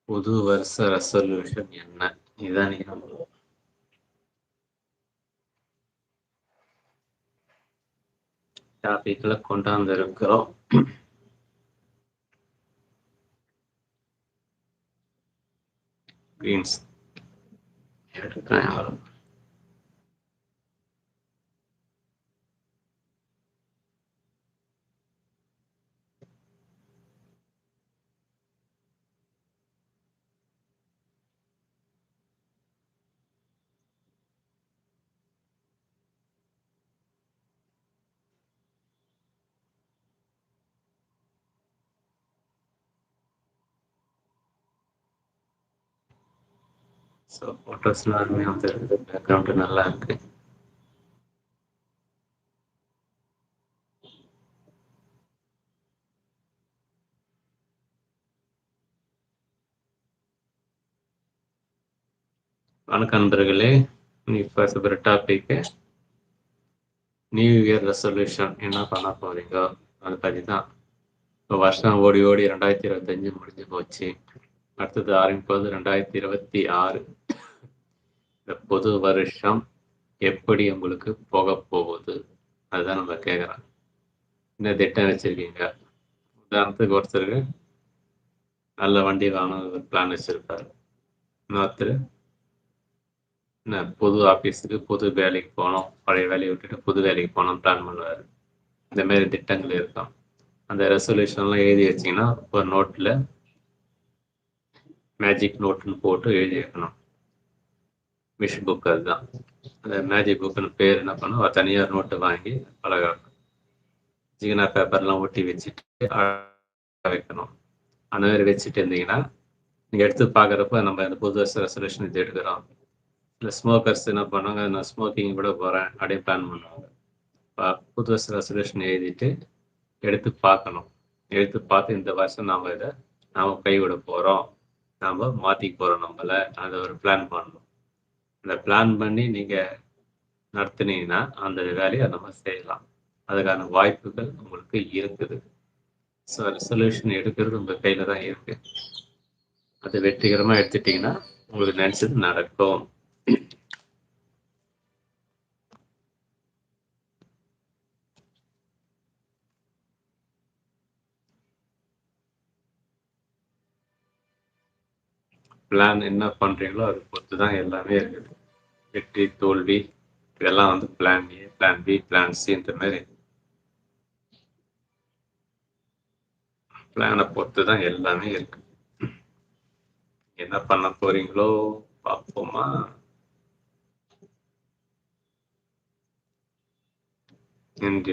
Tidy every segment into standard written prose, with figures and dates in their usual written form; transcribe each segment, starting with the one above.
புது வருஷ ரெசல்யூஷன் என்ன? இதான் நீங்க டாபிக்ல கொண்டாந்துருக்கிறோம். கிரீன்ஸ் எடுக்கிறேன். ஸோ ஃபோட்டோஸ்லாம் அருமையாக வந்துருக்கு. பேக்ரவுண்டு நல்லா இருக்கு. வணக்கம் நண்பர்களே. இப்போ ஒரு டாபிக்கு நியூ இயர் ரெசல்யூஷன் என்ன பண்ண போறீங்க அதை பற்றி தான். இப்போ வருஷம் ஓடி ஓடி 2025 முடிஞ்சு போச்சு. அடுத்தது ஆரம்பிப்பது 2026. இந்த புது வருஷம் எப்படி உங்களுக்கு போக போகுது அதுதான் நம்ம கேட்குறோம். என்ன திட்டம் வச்சுருக்கீங்க? உதாரணத்துக்கு ஒருத்தருக்கு நல்ல வண்டி வாங்கணும் ஒரு பிளான் வச்சுருப்பார். இன்னொருத்தர் என்ன புது ஆஃபீஸுக்கு புது வேலைக்கு போகணும், பழைய வேலையை விட்டுட்டு புது வேலைக்கு போகணும் பிளான் பண்ணுவார். இந்தமாரி திட்டங்கள் இருக்கும். அந்த ரெசல்யூஷன்லாம் எழுதி வச்சிங்கன்னா ஒரு நோட்டில் மேஜிக் நோட்டுன்னு போட்டு எழுதி வைக்கணும். விஷ் புக் அதுதான். அந்த மேஜிக் புக்குன்னு பேர் என்ன பண்ணணும், தனியார் நோட்டு வாங்கி அழகாக ஜிகனா பேப்பர்லாம் ஒட்டி வச்சுட்டு வைக்கணும். அந்த மாதிரி வச்சுட்டு இருந்தீங்கன்னா நீங்கள் எடுத்து பார்க்குறப்ப நம்ம இந்த புது வருஷ ரெசல்யூஷன் இது எடுக்கிறோம். இல்லை ஸ்மோக்கர்ஸ் என்ன பண்ணுவாங்க, நான் ஸ்மோக்கிங் கூட போகிறேன் அப்படியே பிளான் பண்ணுவாங்க. புது வருஷ ரெசல்யூஷன் எழுதிட்டு எடுத்து பார்க்கணும். எடுத்து பார்த்து இந்த வருஷம் நாம் கைவிட போகிறோம், நாம் மாற்றிக்க போகிறோம் நம்மளை, அதை ஒரு பிளான் பண்ணணும். அந்த பிளான் பண்ணி நீங்கள் நடத்துனீங்கன்னா அந்த வேலையை நம்ம செய்யலாம். அதுக்கான வாய்ப்புகள் உங்களுக்கு இருக்குது. ஸோ ரெசல்யூஷன் எடுக்கிறது உங்கள் கையில் தான் இருக்குது. அது வெற்றிகரமாக எடுத்துட்டிங்கன்னா உங்களுக்கு நினச்சது நடக்கும். பிளான் என்ன பண்ணுறீங்களோ அதை பொறுத்து தான் எல்லாமே இருக்குது. வெற்றி தோல்வி இதெல்லாம் வந்து plan A, plan B, plan சின்ற மாதிரி பிளானை பொறுத்து தான் எல்லாமே இருக்கு. என்ன பண்ண போறீங்களோ பார்ப்போமா.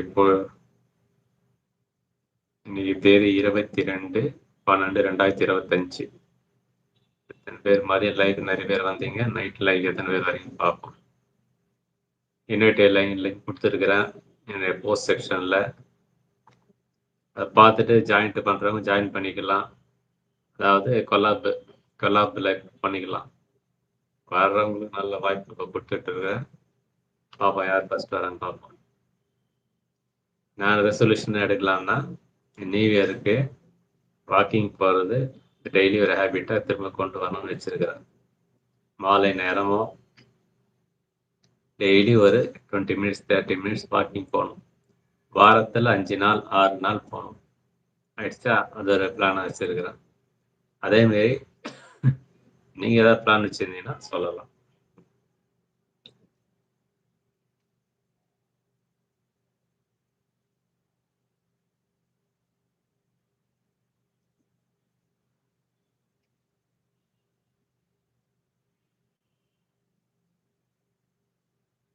இப்போ இன்னைக்கு தேதி 22/12/2025. எத்தனை பேர் மாதிரி லைக் நிறைய பேர் வந்தீங்க, நைட் லைக் எத்தனை பேர் வரைக்கும் பார்ப்போம். இன்வைட் லைன் கொடுத்துருக்குறேன் என்னுடைய போஸ்ட் செக்ஷனில். அதை பார்த்துட்டு ஜாயின்ட் பண்ணுறவங்க ஜாயின் பண்ணிக்கலாம். அதாவது கொலாப்பில் பண்ணிக்கலாம். வர்றவங்களுக்கு நல்ல வாய்ப்பு கொடுத்துட்ருக்கேன். பார்ப்போம் யார் ஃபஸ்ட் வரான்னு பார்ப்போம். நான் ரெசல்யூஷன் எடுக்கலாம்னா நியூ இயருக்கு வாக்கிங் போகிறது டெய்லி ஒரு ஹேபிட்டாக திரும்ப கொண்டு வரணும்னு வச்சுருக்கிறேன். மாலை நேரமும் டெய்லி ஒரு 20 மினிட்ஸ் 30 மினிட்ஸ் வாக்கிங் போகணும். வாரத்தில் 5 நாள் 6 நாள் போகணும். ஆயிடுச்சா? அது ஒரு பிளானாக வச்சுருக்கிறேன். அதேமாரி நீங்கள் ஏதாவது பிளான் வச்சுருந்தீங்கன்னா சொல்லலாம்.